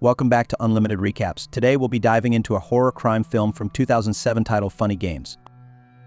Welcome back to Unlimited Recaps. Today we'll be diving into a horror crime film from 2007 titled Funny Games.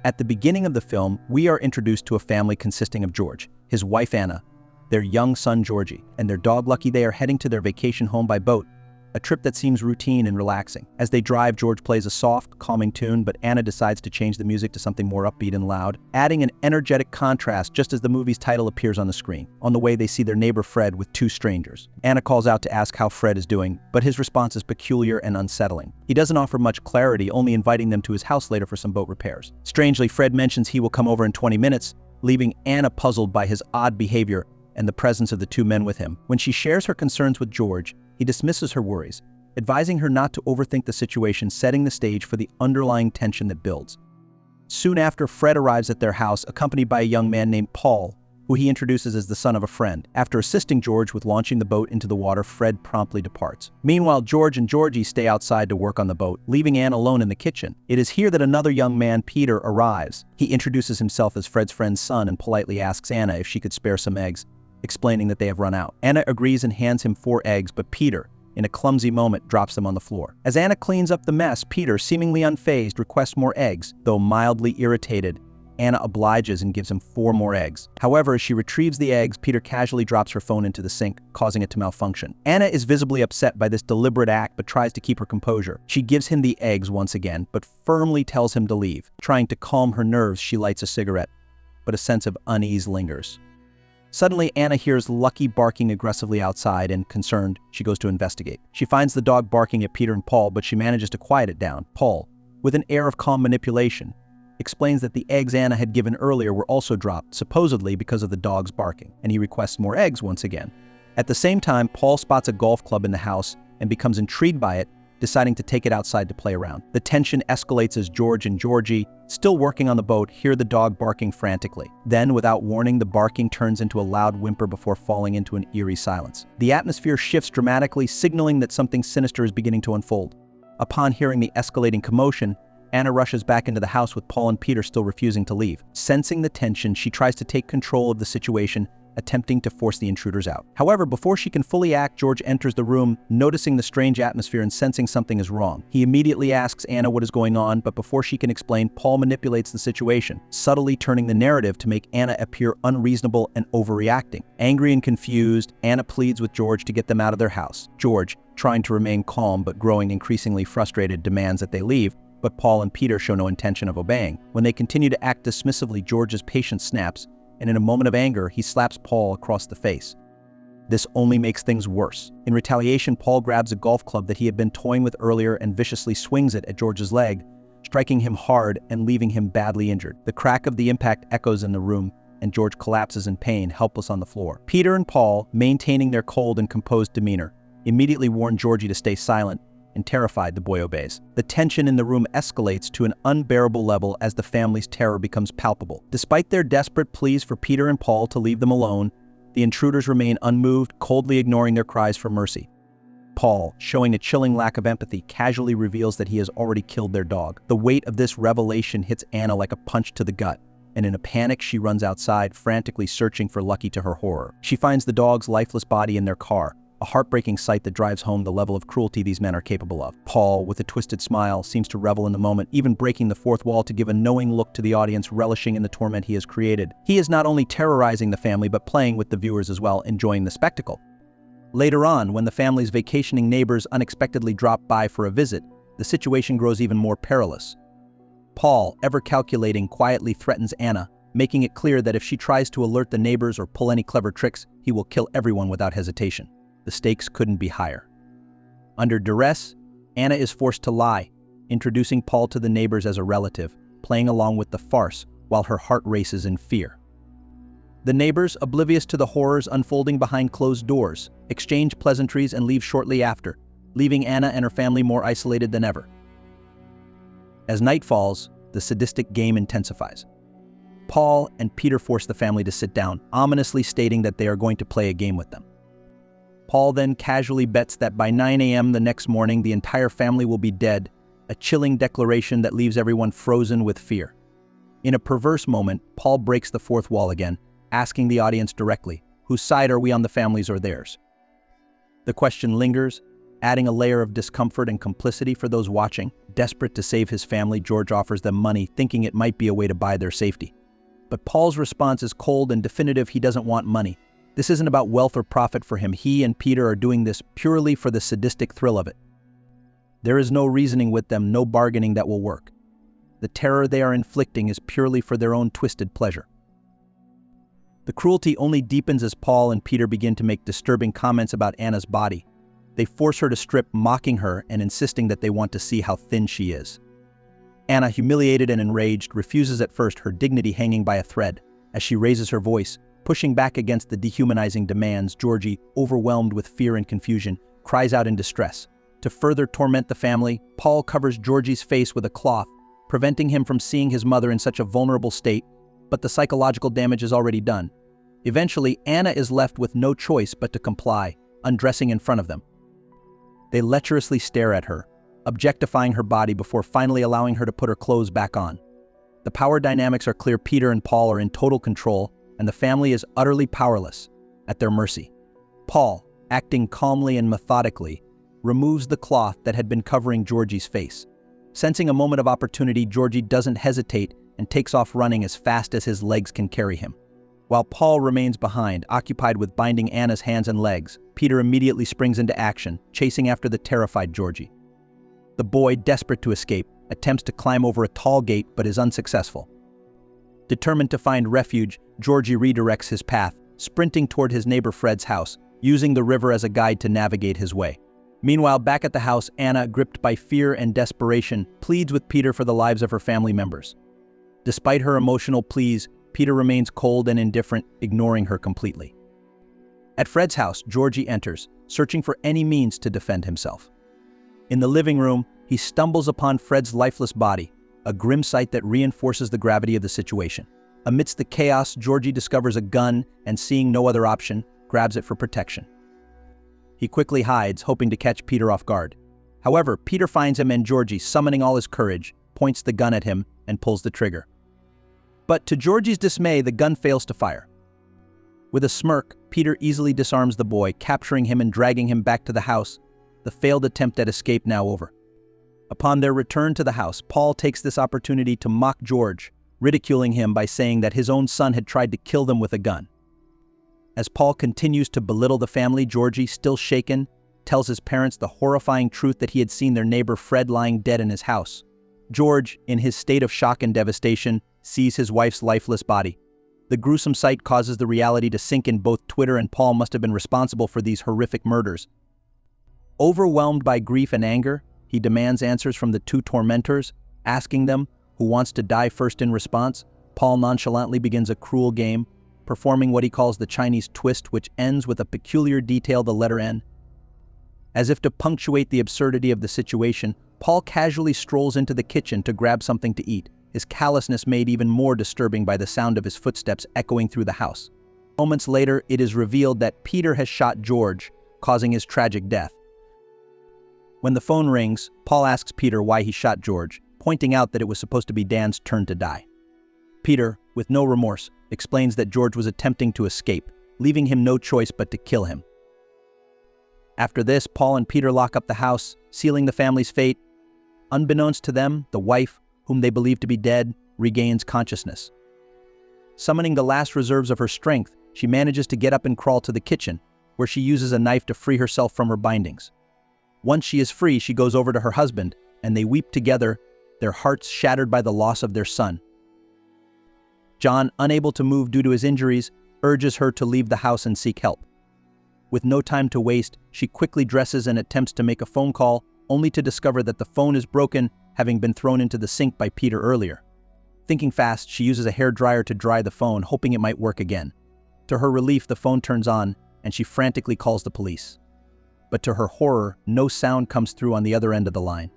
At the beginning of the film, we are introduced to a family consisting of George, his wife Anna, their young son Georgie, and their dog Lucky. They are heading to their vacation home by boat, a trip that seems routine and relaxing. As they drive, George plays a soft, calming tune, but Anna decides to change the music to something more upbeat and loud, adding an energetic contrast just as the movie's title appears on the screen. On the way, they see their neighbor Fred with two strangers. Anna calls out to ask how Fred is doing, but his response is peculiar and unsettling. He doesn't offer much clarity, only inviting them to his house later for some boat repairs. Strangely, Fred mentions he will come over in 20 minutes, leaving Anna puzzled by his odd behavior and the presence of the two men with him. When she shares her concerns with George, he dismisses her worries, advising her not to overthink the situation, setting the stage for the underlying tension that builds. Soon after, Fred arrives at their house, accompanied by a young man named Paul, who he introduces as the son of a friend. After assisting George with launching the boat into the water, Fred promptly departs. Meanwhile, George and Georgie stay outside to work on the boat, leaving Anne alone in the kitchen. It is here that another young man, Peter, arrives. He introduces himself as Fred's friend's son and politely asks Anna if she could spare some eggs, explaining that they have run out. Anna agrees and hands him 4 eggs, but Peter, in a clumsy moment, drops them on the floor. As Anna cleans up the mess, Peter, seemingly unfazed, requests more eggs. Though mildly irritated, Anna obliges and gives him 4 more eggs. However, as she retrieves the eggs, Peter casually drops her phone into the sink, causing it to malfunction. Anna is visibly upset by this deliberate act, but tries to keep her composure. She gives him the eggs once again, but firmly tells him to leave. Trying to calm her nerves, she lights a cigarette, but a sense of unease lingers. Suddenly, Anna hears Lucky barking aggressively outside, and concerned, she goes to investigate. She finds the dog barking at Peter and Paul, but she manages to quiet it down. Paul, with an air of calm manipulation, explains that the eggs Anna had given earlier were also dropped, supposedly because of the dog's barking, and he requests more eggs once again. At the same time, Paul spots a golf club in the house and becomes intrigued by it, deciding to take it outside to play around. The tension escalates as George and Georgie, still working on the boat, hear the dog barking frantically. Then, without warning, the barking turns into a loud whimper before falling into an eerie silence. The atmosphere shifts dramatically, signaling that something sinister is beginning to unfold. Upon hearing the escalating commotion, Anna rushes back into the house with Paul and Peter still refusing to leave. Sensing the tension, she tries to take control of the situation, attempting to force the intruders out. However, before she can fully act, George enters the room, noticing the strange atmosphere and sensing something is wrong. He immediately asks Anna what is going on, but before she can explain, Paul manipulates the situation, subtly turning the narrative to make Anna appear unreasonable and overreacting. Angry and confused, Anna pleads with George to get them out of their house. George, trying to remain calm but growing increasingly frustrated, demands that they leave, but Paul and Peter show no intention of obeying. When they continue to act dismissively, George's patience snaps, and in a moment of anger, he slaps Paul across the face. This only makes things worse. In retaliation, Paul grabs a golf club that he had been toying with earlier and viciously swings it at George's leg, striking him hard and leaving him badly injured. The crack of the impact echoes in the room, and George collapses in pain, helpless on the floor. Peter and Paul, maintaining their cold and composed demeanor, immediately warn Georgie to stay silent, and terrified, the boy obeys. The tension in the room escalates to an unbearable level as the family's terror becomes palpable. Despite their desperate pleas for Peter and Paul to leave them alone, the intruders remain unmoved, coldly ignoring their cries for mercy. Paul, showing a chilling lack of empathy, casually reveals that he has already killed their dog. The weight of this revelation hits Anna like a punch to the gut, and in a panic, she runs outside, frantically searching for Lucky. To her horror, she finds the dog's lifeless body in their car, a heartbreaking sight that drives home the level of cruelty these men are capable of. Paul, with a twisted smile, seems to revel in the moment, even breaking the fourth wall to give a knowing look to the audience, relishing in the torment he has created. He is not only terrorizing the family, but playing with the viewers as well, enjoying the spectacle. Later on, when the family's vacationing neighbors unexpectedly drop by for a visit, the situation grows even more perilous. Paul, ever calculating, quietly threatens Anna, making it clear that if she tries to alert the neighbors or pull any clever tricks, he will kill everyone without hesitation. The stakes couldn't be higher. Under duress, Anna is forced to lie, introducing Paul to the neighbors as a relative, playing along with the farce while her heart races in fear. The neighbors, oblivious to the horrors unfolding behind closed doors, exchange pleasantries and leave shortly after, leaving Anna and her family more isolated than ever. As night falls, the sadistic game intensifies. Paul and Peter force the family to sit down, ominously stating that they are going to play a game with them. Paul then casually bets that by 9 a.m. the next morning, the entire family will be dead, a chilling declaration that leaves everyone frozen with fear. In a perverse moment, Paul breaks the fourth wall again, asking the audience directly, whose side are we on, the family's or theirs? The question lingers, adding a layer of discomfort and complicity for those watching. Desperate to save his family, George offers them money, thinking it might be a way to buy their safety. But Paul's response is cold and definitive. He doesn't want money. This isn't about wealth or profit for him. He and Peter are doing this purely for the sadistic thrill of it. There is no reasoning with them, no bargaining that will work. The terror they are inflicting is purely for their own twisted pleasure. The cruelty only deepens as Paul and Peter begin to make disturbing comments about Anna's body. They force her to strip, mocking her and insisting that they want to see how thin she is. Anna, humiliated and enraged, refuses at first, her dignity hanging by a thread. As she raises her voice, pushing back against the dehumanizing demands, Georgie, overwhelmed with fear and confusion, cries out in distress. To further torment the family, Paul covers Georgie's face with a cloth, preventing him from seeing his mother in such a vulnerable state, but the psychological damage is already done. Eventually, Anna is left with no choice but to comply, undressing in front of them. They lecherously stare at her, objectifying her body before finally allowing her to put her clothes back on. The power dynamics are clear. Peter and Paul are in total control, and the family is utterly powerless, at their mercy. Paul, acting calmly and methodically, removes the cloth that had been covering Georgie's face. Sensing a moment of opportunity, Georgie doesn't hesitate and takes off running as fast as his legs can carry him. While Paul remains behind, occupied with binding Anna's hands and legs, Peter immediately springs into action, chasing after the terrified Georgie. The boy, desperate to escape, attempts to climb over a tall gate but is unsuccessful. Determined to find refuge, Georgie redirects his path, sprinting toward his neighbor Fred's house, using the river as a guide to navigate his way. Meanwhile, back at the house, Anna, gripped by fear and desperation, pleads with Peter for the lives of her family members. Despite her emotional pleas, Peter remains cold and indifferent, ignoring her completely. At Fred's house, Georgie enters, searching for any means to defend himself. In the living room, he stumbles upon Fred's lifeless body, a grim sight that reinforces the gravity of the situation. Amidst the chaos, Georgie discovers a gun and, seeing no other option, grabs it for protection. He quickly hides, hoping to catch Peter off guard. However, Peter finds him and Georgie, summoning all his courage, points the gun at him and pulls the trigger. But to Georgie's dismay, the gun fails to fire. With a smirk, Peter easily disarms the boy, capturing him and dragging him back to the house, the failed attempt at escape now over. Upon their return to the house, Paul takes this opportunity to mock George, ridiculing him by saying that his own son had tried to kill them with a gun. As Paul continues to belittle the family, Georgie, still shaken, tells his parents the horrifying truth that he had seen their neighbor Fred lying dead in his house. George, in his state of shock and devastation, sees his wife's lifeless body. The gruesome sight causes the reality to sink in. Both Twitter and Paul must have been responsible for these horrific murders. Overwhelmed by grief and anger, he demands answers from the two tormentors, asking them who wants to die first. In response, Paul nonchalantly begins a cruel game, performing what he calls the Chinese twist, which ends with a peculiar detail, the letter N. As if to punctuate the absurdity of the situation, Paul casually strolls into the kitchen to grab something to eat, his callousness made even more disturbing by the sound of his footsteps echoing through the house. Moments later, it is revealed that Peter has shot George, causing his tragic death. When the phone rings, Paul asks Peter why he shot George, pointing out that it was supposed to be Dan's turn to die. Peter, with no remorse, explains that George was attempting to escape, leaving him no choice but to kill him. After this, Paul and Peter lock up the house, sealing the family's fate. Unbeknownst to them, the wife, whom they believe to be dead, regains consciousness. Summoning the last reserves of her strength, she manages to get up and crawl to the kitchen, where she uses a knife to free herself from her bindings. Once she is free, she goes over to her husband, and they weep together, their hearts shattered by the loss of their son. John, unable to move due to his injuries, urges her to leave the house and seek help. With no time to waste, she quickly dresses and attempts to make a phone call, only to discover that the phone is broken, having been thrown into the sink by Peter earlier. Thinking fast, she uses a hairdryer to dry the phone, hoping it might work again. To her relief, the phone turns on, and she frantically calls the police. But to her horror, no sound comes through on the other end of the line.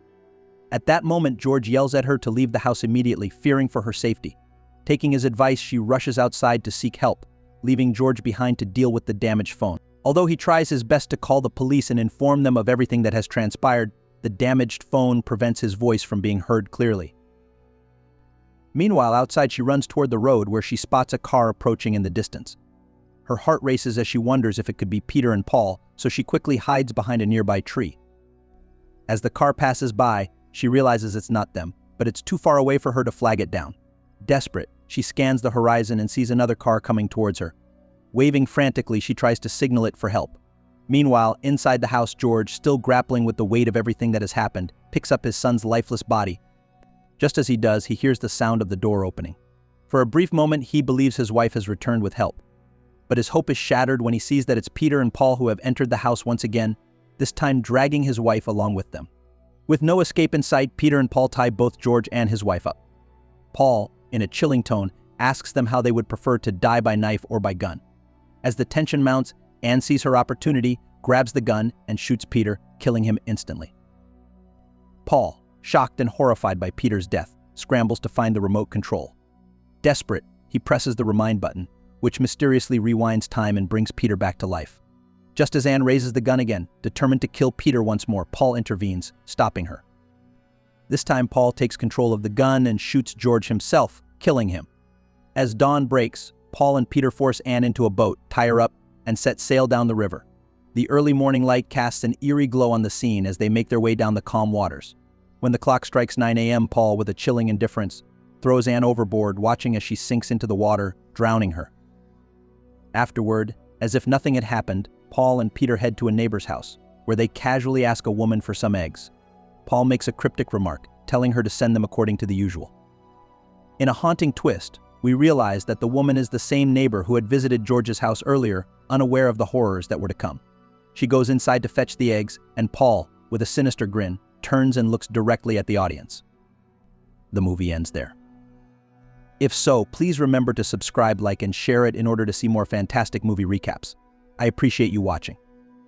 At that moment, George yells at her to leave the house immediately, fearing for her safety. Taking his advice, she rushes outside to seek help, leaving George behind to deal with the damaged phone. Although he tries his best to call the police and inform them of everything that has transpired, the damaged phone prevents his voice from being heard clearly. Meanwhile, outside, she runs toward the road where she spots a car approaching in the distance. Her heart races as she wonders if it could be Peter and Paul, so she quickly hides behind a nearby tree. As the car passes by, she realizes it's not them, but it's too far away for her to flag it down. Desperate, she scans the horizon and sees another car coming towards her. Waving frantically, she tries to signal it for help. Meanwhile, inside the house, George, still grappling with the weight of everything that has happened, picks up his son's lifeless body. Just as he does, he hears the sound of the door opening. For a brief moment, he believes his wife has returned with help. But his hope is shattered when he sees that it's Peter and Paul who have entered the house once again, this time dragging his wife along with them. With no escape in sight, Peter and Paul tie both George and his wife up. Paul, in a chilling tone, asks them how they would prefer to die by knife or by gun. As the tension mounts, Anne sees her opportunity, grabs the gun, and shoots Peter, killing him instantly. Paul, shocked and horrified by Peter's death, scrambles to find the remote control. Desperate, he presses the remind button, which mysteriously rewinds time and brings Peter back to life. Just as Anne raises the gun again, determined to kill Peter once more, Paul intervenes, stopping her. This time, Paul takes control of the gun and shoots George himself, killing him. As dawn breaks, Paul and Peter force Anne into a boat, tie her up, and set sail down the river. The early morning light casts an eerie glow on the scene as they make their way down the calm waters. When the clock strikes 9 a.m., Paul, with a chilling indifference, throws Anne overboard, watching as she sinks into the water, drowning her. Afterward, as if nothing had happened, Paul and Peter head to a neighbor's house, where they casually ask a woman for some eggs. Paul makes a cryptic remark, telling her to send them according to the usual. In a haunting twist, we realize that the woman is the same neighbor who had visited George's house earlier, unaware of the horrors that were to come. She goes inside to fetch the eggs, and Paul, with a sinister grin, turns and looks directly at the audience. The movie ends there. If so, please remember to subscribe, like, and share it in order to see more fantastic movie recaps. I appreciate you watching.